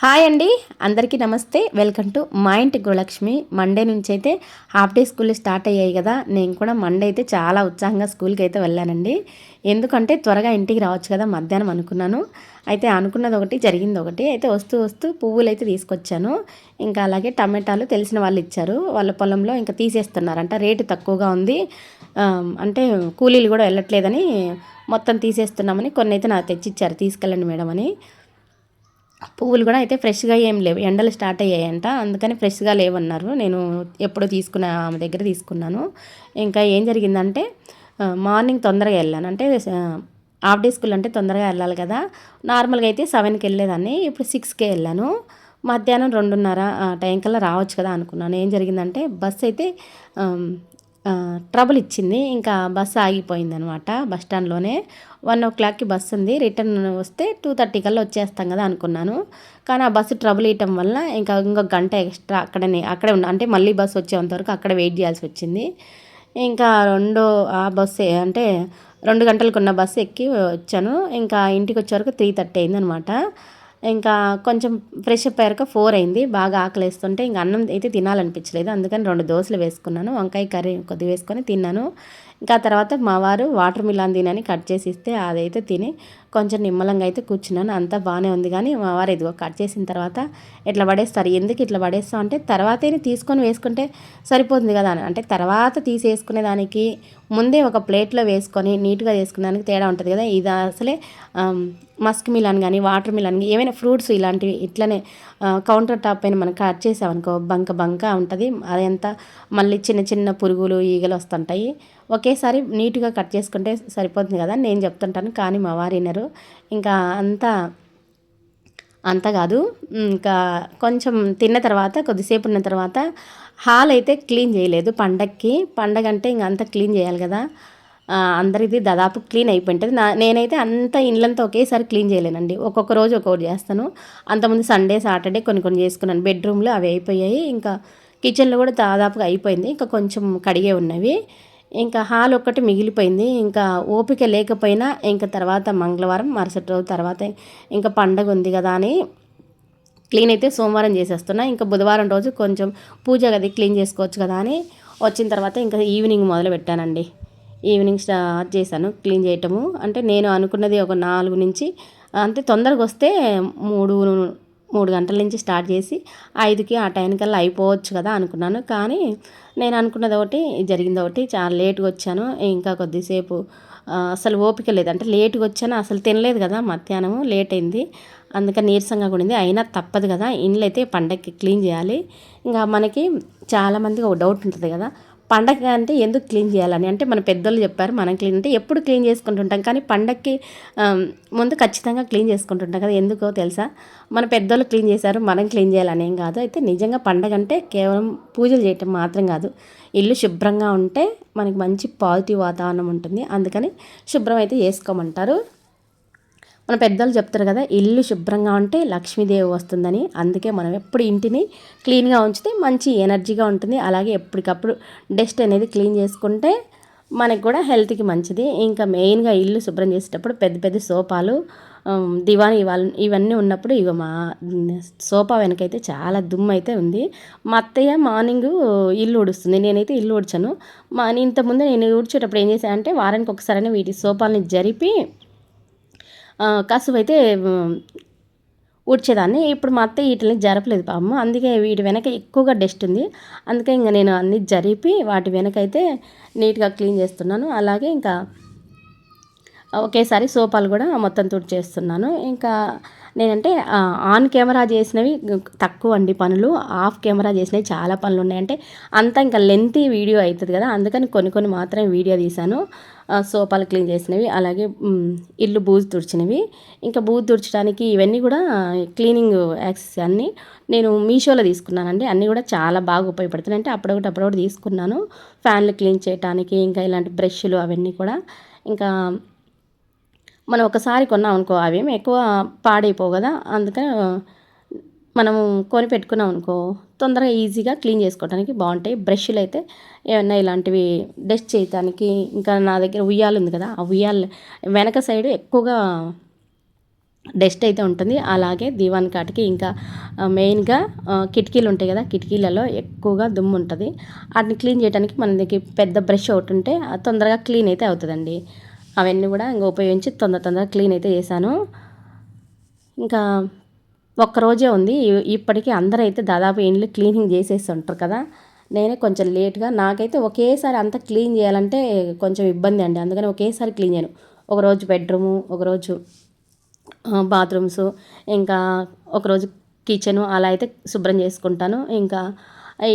Hi అండి, అందరికీ నమస్తే. వెల్కమ్ టు మా ఇంటి గృహలక్ష్మి. మండే నుంచి అయితే హాఫ్ డే స్కూల్ స్టార్ట్ అయ్యాయి కదా. నేను కూడా మండే అయితే చాలా ఉత్సాహంగా స్కూల్కి అయితే వెళ్ళానండి. ఎందుకంటే త్వరగా ఇంటికి రావచ్చు కదా మధ్యాహ్నం అనుకున్నాను. అయితే అనుకున్నది ఒకటి, జరిగింది ఒకటి. అయితే వస్తూ వస్తూ పువ్వులు అయితే తీసుకొచ్చాను. ఇంకా అలాగే టమాటాలు తెలిసిన వాళ్ళు ఇచ్చారు. వాళ్ళ పొలంలో ఇంకా తీసేస్తున్నారంట, రేటు తక్కువగా ఉంది, అంటే కూలీలు కూడా వెళ్ళట్లేదని మొత్తం తీసేస్తున్నామని కొన్ని అయితే నాకు తెచ్చిచ్చారు. తీసుకెళ్ళండి మేడం అని. పువ్వులు కూడా అయితే ఫ్రెష్గా ఏం లేవు, ఎండలు స్టార్ట్ అయ్యాయంట, అందుకని ఫ్రెష్గా లేవన్నారు. నేను ఎప్పుడో తీసుకున్న ఆమె దగ్గర తీసుకున్నాను. ఇంకా ఏం జరిగిందంటే మార్నింగ్ తొందరగా వెళ్ళాను. అంటే హాఫ్ డే స్కూల్ అంటే తొందరగా వెళ్ళాలి కదా. నార్మల్గా అయితే 7కి వెళ్ళేదాన్ని, ఇప్పుడు 6కే వెళ్ళాను. మధ్యాహ్నం 2:30 టైం కల్లా రావచ్చు కదా అనుకున్నాను. ఏం జరిగిందంటే బస్ అయితే ట్రబుల్ ఇచ్చింది. ఇంకా బస్సు ఆగిపోయింది అనమాట. బస్ స్టాండ్లోనే 1 o'clockకి బస్సు ఉంది, రిటర్న్ వస్తే 2:30 కల్లా వచ్చేస్తాం కదా అనుకున్నాను. కానీ ఆ బస్సు ట్రబుల్ ఇవ్వటం వల్ల ఇంకొక గంట ఎక్స్ట్రా అక్కడే ఉన్నా, అంటే మళ్ళీ బస్సు వచ్చేంత వరకు అక్కడ వెయిట్ చేయాల్సి వచ్చింది. ఇంకా ఆ బస్సు అంటే 2 గంటలకున్న బస్సు ఎక్కి వచ్చాను. ఇంకా ఇంటికి వచ్చే వరకు 3:30 అయిందనమాట. ఇంకా కొంచెం ఫ్రెష్ అప్ అయ్యాక 4 అయింది. బాగా ఆకలేస్తుంటే ఇంక అన్నం అయితే తినాలనిపించలేదు, అందుకని 2 దోసలు వేసుకున్నాను. వంకాయ కర్రీ కొద్దిగా వేసుకొని తిన్నాను. ఇంకా తర్వాత మా వారు వాటర్ మిలాన్ తినని కట్ చేసి ఇస్తే అదైతే తిని కొంచెం నిమ్మలంగా అయితే కూర్చున్నాను. అంతా బాగానే ఉంది. కానీ మా వారు ఇదిగో కట్ చేసిన తర్వాత ఇట్లా పడేస్తారు. ఎందుకు ఇట్లా పడేస్తాం అంటే తర్వాతే తీసుకొని వేసుకుంటే సరిపోతుంది కదా అని. అంటే తర్వాత తీసేసుకునే దానికి ముందే ఒక ప్లేట్లో వేసుకొని నీట్గా చేసుకునే దానికి తేడా ఉంటుంది కదా. ఇది అసలే మస్క్ మిలాన్ కానీ వాటర్ మిలాన్ కానీ ఏమైనా ఫ్రూట్స్ ఇలాంటివి ఇట్లనే కౌంటర్ టాప్ పైన మనం కట్ చేసామనుకో బంక ఉంటుంది. అదంతా మళ్ళీ చిన్న చిన్న పురుగులు ఈగలు వస్తుంటాయి. ఒకేసారి నీట్గా కట్ చేసుకుంటే సరిపోతుంది కదా నేను చెప్తుంటాను. కానీ మా వారు వినరు. ఇంకా అంత కాదు. ఇంకా కొంచెం తిన్న తర్వాత కొద్దిసేపు ఉన్న తర్వాత హాల్ అయితే క్లీన్ చేయలేదు. పండగ అంటే ఇంక అంతా క్లీన్ చేయాలి కదా. అందరిది దాదాపు క్లీన్ అయిపోయింటుంది. నేనైతే అంత ఇళ్ళంతా ఒకేసారి క్లీన్ చేయలేనండి, ఒక్కొక్క రోజు ఒక్కొక్కటి చేస్తాను. అంతకుముందు సండే సాటర్డే కొన్ని చేసుకున్నాను. బెడ్రూమ్లో అవి అయిపోయాయి. ఇంకా కిచెన్లో కూడా దాదాపుగా అయిపోయింది. ఇంకా కొంచెం కడిగే ఉన్నవి. ఇంకా హాల్ ఒక్కటి మిగిలిపోయింది. ఇంకా ఓపిక లేకపోయినా ఇంకా తర్వాత మంగళవారం మరుసటి రోజు తర్వాత ఇంకా పండగ ఉంది కదా అని క్లీన్ అయితే సోమవారం చేసేస్తున్నా. ఇంకా బుధవారం రోజు కొంచెం పూజ గది క్లీన్ చేసుకోవచ్చు కదా అని వచ్చిన తర్వాత ఇంకా ఈవినింగ్ మొదలు పెట్టానండి. ఈవినింగ్ స్టార్ట్ చేశాను క్లీన్ చేయటము. అంటే నేను అనుకున్నది ఒక 4 నుంచి, అంటే తొందరగా వస్తే 3 గంటల నుంచి స్టార్ట్ చేసి 5కి ఆ టైం కల్లా అయిపోవచ్చు కదా అనుకున్నాను. కానీ నేను అనుకున్నది ఒకటి, జరిగింది ఒకటి. చాలా లేట్గా వచ్చాను. ఇంకా కొద్దిసేపు అసలు ఓపిక లేదు. అంటే లేట్గా వచ్చాను, అసలు తినలేదు కదా మధ్యాహ్నం, లేట్ అయింది. అందుకని నీరసంగా ఉండింది. అయినా తప్పదు కదా, ఇండ్లు అయితే పండగకి క్లీన్ చేయాలి. ఇంకా మనకి చాలామందికి ఒక డౌట్ ఉంటుంది కదా, పండగ అంటే ఎందుకు క్లీన్ చేయాలని. అంటే మన పెద్దోళ్ళు చెప్పారు మనం క్లీన్ అంటే ఎప్పుడు క్లీన్ చేసుకుంటుంటాం, కానీ పండగకి ముందు ఖచ్చితంగా క్లీన్ చేసుకుంటుంటాం కదా. ఎందుకో తెలుసా, మన పెద్దోళ్ళు క్లీన్ చేశారు మనం క్లీన్ చేయాలని ఏం కాదు. అయితే నిజంగా పండగ అంటే కేవలం పూజలు చేయటం మాత్రం కాదు. ఇల్లు శుభ్రంగా ఉంటే మనకి మంచి పాజిటివ్ వాతావరణం ఉంటుంది. అందుకని శుభ్రం అయితే చేసుకోమంటారు. మన పెద్దలు చెప్తారు కదా, ఇల్లు శుభ్రంగా ఉంటే లక్ష్మీదేవి వస్తుందని. అందుకే మనం ఎప్పుడు ఇంటిని క్లీన్గా ఉంచితే మంచి ఎనర్జీగా ఉంటుంది. అలాగే ఎప్పటికప్పుడు డస్ట్ అనేది క్లీన్ చేసుకుంటే మనకు కూడా హెల్త్కి మంచిది. ఇంకా మెయిన్గా ఇల్లు శుభ్రం చేసేటప్పుడు పెద్ద పెద్ద సోఫాలు, దివాన్ ఇవన్నీ ఉన్నప్పుడు మా సోఫా వెనకైతే చాలా దుమ్ము అయితే ఉంది. మా అత్తయ్య మార్నింగ్ ఇల్లు ఊడుస్తుంది, నేనైతే ఇల్లు ఊడ్చాను. ఇంతకుముందు నేను ఊడ్చేటప్పుడు ఏం చేశానంటే అంటే వారానికి ఒకసారైనా వీటి సోఫాలని జరిపి కసువైతే ఊడ్చేదాన్ని. ఇప్పుడు మా అత్తయ్య వీటిని జరపలేదు పాపం, అందుకే వీటి వెనక ఎక్కువగా డస్ట్ ఉంది. అందుకే ఇంకా నేను అన్నీ జరిపి వాటి వెనకైతే నీట్గా క్లీన్ చేస్తున్నాను. అలాగే ఇంకా ఒకేసారి సోఫాలు కూడా మొత్తం తుడిచేస్తున్నాను. ఇంకా నేనంటే ఆన్ కెమెరా చేసినవి తక్కువ అండి పనులు, ఆఫ్ కెమెరా చేసినవి చాలా పనులు ఉన్నాయి. అంటే అంతా ఇంకా లెంతీ వీడియో అవుతుంది కదా, అందుకని కొన్ని మాత్రమే వీడియో తీశాను. సోఫాలు క్లీన్ చేసినవి, అలాగే ఇల్లు బూజు తుడిచినవి. ఇంకా బూజు తుడచడానికి ఇవన్నీ కూడా క్లీనింగ్ యాక్సెస్ అన్నీ నేను మీషోలో తీసుకున్నానండి. అన్నీ కూడా చాలా బాగా ఉపయోగపడుతున్నాయి. అంటే అప్పుడొకటి తీసుకున్నాను ఫ్యాన్లు క్లీన్ చేయడానికి. ఇంకా ఇలాంటి బ్రష్లు అవన్నీ కూడా. ఇంకా మనం ఒకసారి కొన్నాం అనుకో అవేమి ఎక్కువ పాడైపోవు కదా, అందుకని మనం కొని పెట్టుకున్నాం అనుకో తొందరగా ఈజీగా క్లీన్ చేసుకోవడానికి బాగుంటాయి. బ్రష్లు అయితే ఏమన్నా ఇలాంటివి డస్ట్ చేయడానికి. ఇంకా నా దగ్గర ఉయ్యాలు ఉంది కదా, ఆ ఉయ్యాలు వెనక సైడ్ ఎక్కువగా డస్ట్ అయితే ఉంటుంది. అలాగే దీవాన్ కాటికి ఇంకా మెయిన్గా కిటికీలు ఉంటాయి కదా, కిటికీలలో ఎక్కువగా దుమ్ము ఉంటుంది. వాటిని క్లీన్ చేయడానికి మనకి పెద్ద బ్రష్ ఒకటి ఉంటే తొందరగా క్లీన్ అయితే అవుతుందండి. అవన్నీ కూడా ఇంకా ఉపయోగించి తొందరగా క్లీన్ అయితే చేశాను. ఇంకా ఒక్కరోజే ఉంది. ఇప్పటికీ అందరూ అయితే దాదాపు ఇండ్లు క్లీనింగ్ చేసేసి ఉంటారు కదా, నేనే కొంచెం లేట్గా. నాకైతే ఒకేసారి అంతా క్లీన్ చేయాలంటే కొంచెం ఇబ్బంది అండి, అందుకని ఒకేసారి క్లీన్ చేయను. ఒకరోజు బెడ్రూము, ఒకరోజు బాత్రూమ్స్, ఇంకా ఒకరోజు కిచెను అలా అయితే శుభ్రం చేసుకుంటాను. ఇంకా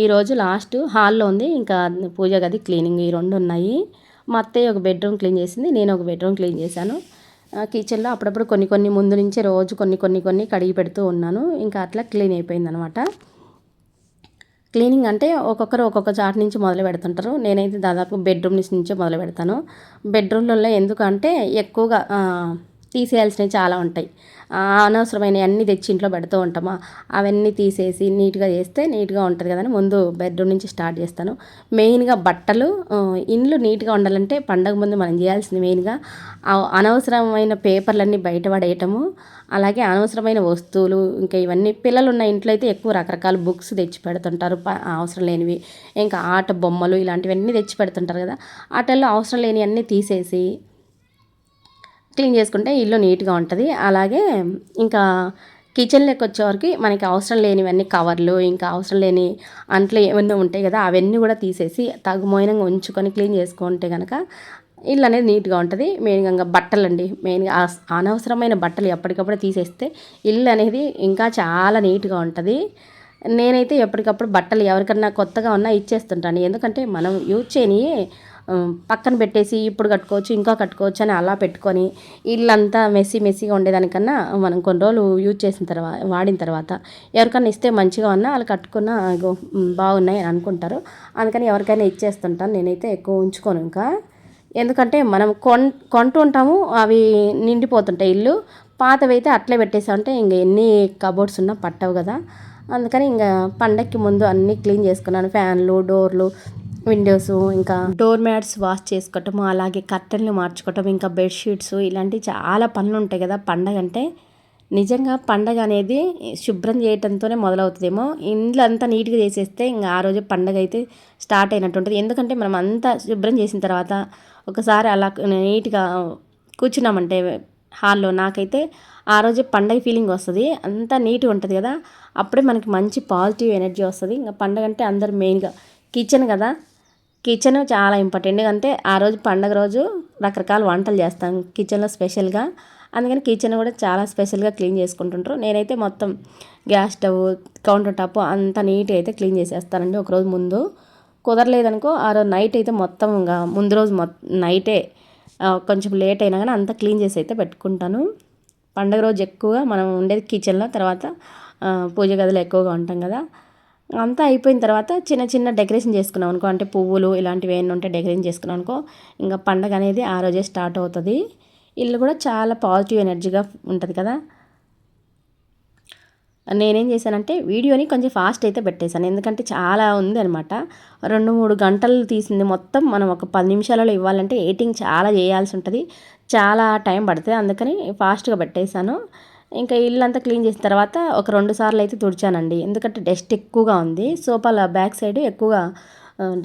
ఈరోజు లాస్ట్ హాల్లో ఉంది, ఇంకా పూజ గది క్లీనింగ్ ఈ రెండు ఉన్నాయి. మా అత్తయ్య ఒక బెడ్రూమ్ క్లీన్ చేసింది, నేను ఒక బెడ్రూమ్ క్లీన్ చేశాను. కిచెన్లో అప్పుడప్పుడు కొన్ని ముందు నుంచే రోజు కొన్ని కడిగి పెడుతూ ఉన్నాను. ఇంకా అట్లా క్లీన్ అయిపోయిందనమాట. క్లీనింగ్ అంటే ఒక్కొక్కరు ఒక్కొక్క చాట్ నుంచి మొదలు పెడుతుంటారు. నేనైతే దాదాపు బెడ్రూమ్ నుంచే మొదలు పెడతాను. బెడ్రూమ్లలో ఎందుకంటే ఎక్కువగా తీసేయాల్సినవి చాలా ఉంటాయి. అనవసరమైనవి అన్నీ తెచ్చి ఇంట్లో పెడుతూ ఉంటామా, అవన్నీ తీసేసి నీట్గా చేస్తే నీట్గా ఉంటుంది కదని ముందు బెడ్రూమ్ నుంచి స్టార్ట్ చేస్తాను. మెయిన్గా బట్టలు, ఇండ్లు నీట్గా ఉండాలంటే పండగ ముందు మనం చేయాల్సింది మెయిన్గా అనవసరమైన పేపర్లన్నీ బయట పడేయటము, అలాగే అనవసరమైన వస్తువులు, ఇంకా ఇవన్నీ పిల్లలు ఉన్న ఇంట్లో అయితే ఎక్కువ రకరకాల బుక్స్ తెచ్చి పెడుతుంటారు అవసరం లేనివి, ఇంకా ఆట బొమ్మలు ఇలాంటివన్నీ తెచ్చి పెడుతుంటారు కదా. ఆటల్లో అవసరం లేని అన్నీ తీసేసి క్లీన్ చేసుకుంటే ఇల్లు నీట్గా ఉంటుంది. అలాగే ఇంకా కిచెన్లోకి వచ్చేవరకు మనకి అవసరం లేనివన్నీ కవర్లు, ఇంకా అవసరం లేని అంట్లో ఏమన్నా ఉంటాయి కదా, అవన్నీ కూడా తీసేసి తగుమోయినంగా ఉంచుకొని క్లీన్ చేసుకుంటే కనుక ఇల్లు అనేది నీట్గా ఉంటుంది. మెయిన్గా బట్టలు అండి, మెయిన్గా అనవసరమైన బట్టలు ఎప్పటికప్పుడు తీసేస్తే ఇల్లు అనేది ఇంకా చాలా నీట్గా ఉంటుంది. నేనైతే ఎప్పటికప్పుడు బట్టలు ఎవరికన్నా కొత్తగా ఉన్నా ఇచ్చేస్తుంటాను. ఎందుకంటే మనం యూజ్ చేయని పక్కన పెట్టేసి ఇప్పుడు కట్టుకోవచ్చు ఇంకా కట్టుకోవచ్చు అని అలా పెట్టుకొని ఇల్లంతా మెస్సీగా ఉండేదానికన్నా మనం కొన్ని రోజులు యూజ్ చేసిన తర్వాత వాడిన తర్వాత ఎవరికైనా ఇస్తే మంచిగా ఉన్నా వాళ్ళు కట్టుకున్న బాగున్నాయి అని అనుకుంటారు. అందుకని ఎవరికైనా ఇచ్చేస్తుంటాను. నేనైతే ఎక్కువ ఉంచుకోను ఇంకా, ఎందుకంటే మనం కొంటూ ఉంటాము, అవి నిండిపోతుంటాయి ఇల్లు. పాతవి అయితే అట్లే పెట్టేసామంటే ఇంక ఎన్ని కబోర్డ్స్ ఉన్నా పట్టవు కదా. అందుకని ఇంకా పండక్కి ముందు అన్నీ క్లీన్ చేసుకున్నాను. ఫ్యాన్లు, డోర్లు, విండోస్, ఇంకా డోర్ మ్యాట్స్ వాష్ చేసుకోవటము, అలాగే కర్టన్లు మార్చుకోవటం, ఇంకా బెడ్షీట్స్, ఇలాంటివి చాలా పనులు ఉంటాయి కదా పండగ అంటే. నిజంగా పండగ అనేది శుభ్రం చేయటంతోనే మొదలవుతుందేమో. ఇండ్లు అంతా నీట్గా చేసేస్తే ఇంకా ఆ రోజు పండగ అయితే స్టార్ట్ అయినట్టు ఉంటుంది. ఎందుకంటే మనం అంతా శుభ్రం చేసిన తర్వాత ఒకసారి అలా నీట్గా కూర్చున్నామంటే హాల్లో, నాకైతే ఆ రోజు పండగ ఫీలింగ్ వస్తుంది. అంతా నీట్గా ఉంటుంది కదా, అప్పుడే మనకి మంచి పాజిటివ్ ఎనర్జీ వస్తుంది. ఇంకా పండగ అంటే అందరు మెయిన్గా కిచెన్ కదా, కిచెన్ చాలా ఇంపార్టెంట్. ఎందుకంటే ఆ రోజు పండగ రోజు రకరకాల వంటలు చేస్తాం కిచెన్లో స్పెషల్గా, అందుకని కిచెన్ కూడా చాలా స్పెషల్గా క్లీన్ చేసుకుంటుంటారు. నేనైతే మొత్తం గ్యాస్ స్టవ్, కౌంటర్ టాప్ అంతా నీట్గా అయితే క్లీన్ చేసేస్తానండి ఒకరోజు ముందు. కుదరలేదనుకో ఆ రోజు నైట్ అయితే మొత్తం ఇంకా ముందు రోజు నైటే కొంచెం లేట్ అయినా కానీ అంతా క్లీన్ చేసి అయితే పెట్టుకుంటాను. పండగ రోజు ఎక్కువగా మనం ఉండేది కిచెన్లో, తర్వాత పూజ గదిలో ఎక్కువగా ఉంటాం కదా. అంతా అయిపోయిన తర్వాత చిన్న డెకరేషన్ చేసుకున్నాం అనుకో, అంటే పువ్వులు ఇలాంటివి ఏమైనా ఉంటే డెకరేషన్ చేసుకున్నాం అనుకో, ఇంకా పండగ అనేది ఆ రోజే స్టార్ట్ అవుతుంది. ఇల్లు కూడా చాలా పాజిటివ్ ఎనర్జీగా ఉంటుంది కదా. నేనేం చేశానంటే వీడియోని కొంచెం ఫాస్ట్ అయితే పెట్టేశాను, ఎందుకంటే చాలా ఉంది అనమాట. 2-3 గంటలు తీసింది మొత్తం మనం ఒక 10 నిమిషాలలో ఇవ్వాలంటే ఎడిటింగ్ చాలా చేయాల్సి ఉంటుంది, చాలా టైం పడుతుంది. అందుకని ఫాస్ట్గా పెట్టేశాను. ఇంకా ఇల్లంతా క్లీన్ చేసిన తర్వాత ఒక 2 సార్లు అయితే తుడిచానండి, ఎందుకంటే డస్ట్ ఎక్కువగా ఉంది. సోఫాల బ్యాక్ సైడ్ ఎక్కువగా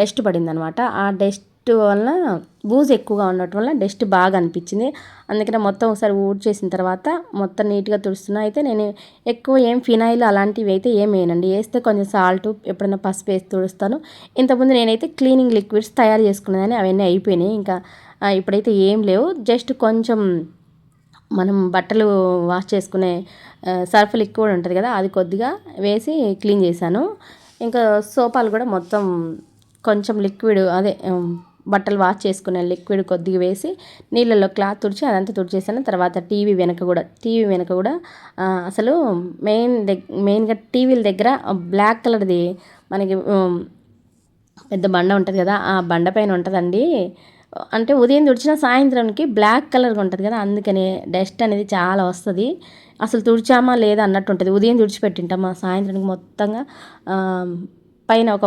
డస్ట్ పడింది అనమాట. ఆ డస్ట్ వల్ల బూజు ఎక్కువగా ఉండటం వల్ల డస్ట్ బాగా అనిపించింది. అందుకనే మొత్తం ఒకసారి ఊడ్చేసిన తర్వాత మొత్తం నీట్గా తుడుస్తున్నా. అయితే నేను ఎక్కువ ఏం ఫినాయిల్ అలాంటివి అయితే ఏం వేయనండి, వేస్తే కొంచెం సాల్ట్, ఎప్పుడైనా పసుపు వేసి తుడుస్తాను. ఇంతకుముందు నేనైతే క్లీనింగ్ లిక్విడ్స్ తయారు చేసుకునేదాన్ని, అవన్నీ అయిపోయినాయి. ఇంకా ఇప్పుడైతే ఏం లేవు. జస్ట్ కొంచెం మనం బట్టలు వాష్ చేసుకునే సర్ఫ్ లిక్విడ్ ఉంటుంది కదా, అది కొద్దిగా వేసి క్లీన్ చేశాను. ఇంకా సోఫాలు కూడా మొత్తం కొంచెం లిక్విడ్, అదే బట్టలు వాష్ చేసుకునే లిక్విడ్ కొద్దిగా వేసి నీళ్ళల్లో క్లాత్ తుడిచి అదంతా తుడిచేసాను. తర్వాత టీవీ వెనక కూడా అసలు మెయిన్గా టీవీల దగ్గర బ్లాక్ కలర్ది మనకి పెద్ద బండ ఉంటుంది కదా, ఆ బండ పైన ఉంటుందండి. అంటే ఉదయం తుడిచిన సాయంత్రానికి బ్లాక్ కలర్గా ఉంటుంది కదా, అందుకని డస్ట్ అనేది చాలా వస్తుంది. అసలు తుడిచామా లేదా అన్నట్టు ఉంటుంది. ఉదయం తుడిచిపెట్టింటామా సాయంత్రానికి మొత్తంగా పైన ఒక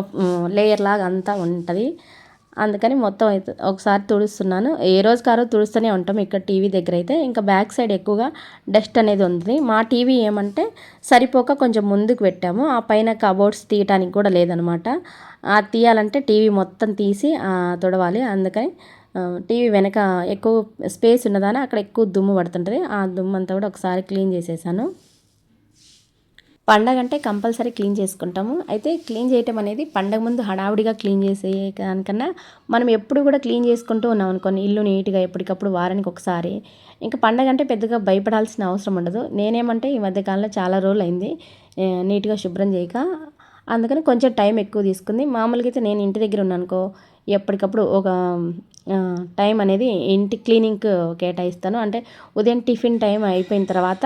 లేయర్ లాగా అంతా ఉంటుంది. అందుకని మొత్తం అయితే ఒకసారి తుడుస్తున్నాను. ఏ రోజుకి ఆ రోజు తుడుస్తూనే ఉంటాం ఇక్కడ టీవీ దగ్గర అయితే. ఇంకా బ్యాక్ సైడ్ ఎక్కువగా డస్ట్ అనేది ఉంది. మా టీవీ ఏమంటే సరిపోక కొంచెం ముందుకు పెట్టాము. ఆ పైన కబోర్డ్స్ తీయటానికి కూడా లేదనమాట. తీయాలంటే టీవీ మొత్తం తీసి తుడవాలి. అందుకని టీవీ వెనక ఎక్కువ స్పేస్ ఉన్నదాన అక్కడ ఎక్కువ దుమ్ము పడుతుంటుంది. ఆ దుమ్ము అంతా కూడా ఒకసారి క్లీన్ చేసేసాను. పండగ అంటే కంపల్సరీ క్లీన్ చేసుకుంటాము. అయితే క్లీన్ చేయటం అనేది పండగ ముందు హడావుడిగా క్లీన్ చేసే దానికన్నా మనం ఎప్పుడు కూడా క్లీన్ చేసుకుంటూ ఉన్నాం అనుకోని ఇల్లు నీట్గా ఎప్పటికప్పుడు వారానికి ఒకసారి, ఇంకా పండగ అంటే పెద్దగా భయపడాల్సిన అవసరం ఉండదు. నేనేమంటే ఈ మధ్యకాలంలో చాలా రోజులు అయింది నీట్గా శుభ్రం చేయక, అందుకని కొంచెం టైం ఎక్కువ తీసుకుంది. మామూలుగా అయితే నేను ఇంటి దగ్గర ఉన్నానుకో ఎప్పటికప్పుడు ఒక టైం అనేది ఇంటి క్లీనింగ్కి కేటాయిస్తాను. అంటే ఉదయం టిఫిన్ టైం అయిపోయిన తర్వాత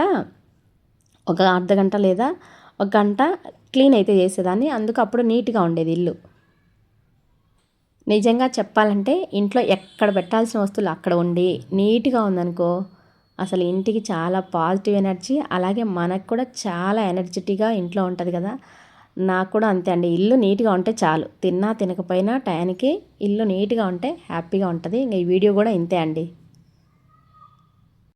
ఒక అర్ధగంట లేదా ఒక గంట క్లీన్ అయితే చేసేదాన్ని. అందుకు అప్పుడు నీట్గా ఉండేది ఇల్లు. నిజంగా చెప్పాలంటే ఇంట్లో ఎక్కడ పెట్టాల్సిన వస్తువులు అక్కడ ఉండి నీట్గా ఉందనుకో అసలు ఇంటికి చాలా పాజిటివ్ ఎనర్జీ, అలాగే మనకు కూడా చాలా ఎనర్జెటిక్గా ఇంట్లో ఉంటుంది కదా. నాకు కూడా అంతే అండి. ఇల్లు నీట్గా ఉంటే చాలు, తిన్నా తినకపోయినా టయానికి ఇల్లు నీట్గా ఉంటే హ్యాపీగా ఉంటుంది. ఇంకా ఈ వీడియో కూడా ఇంతే అండి.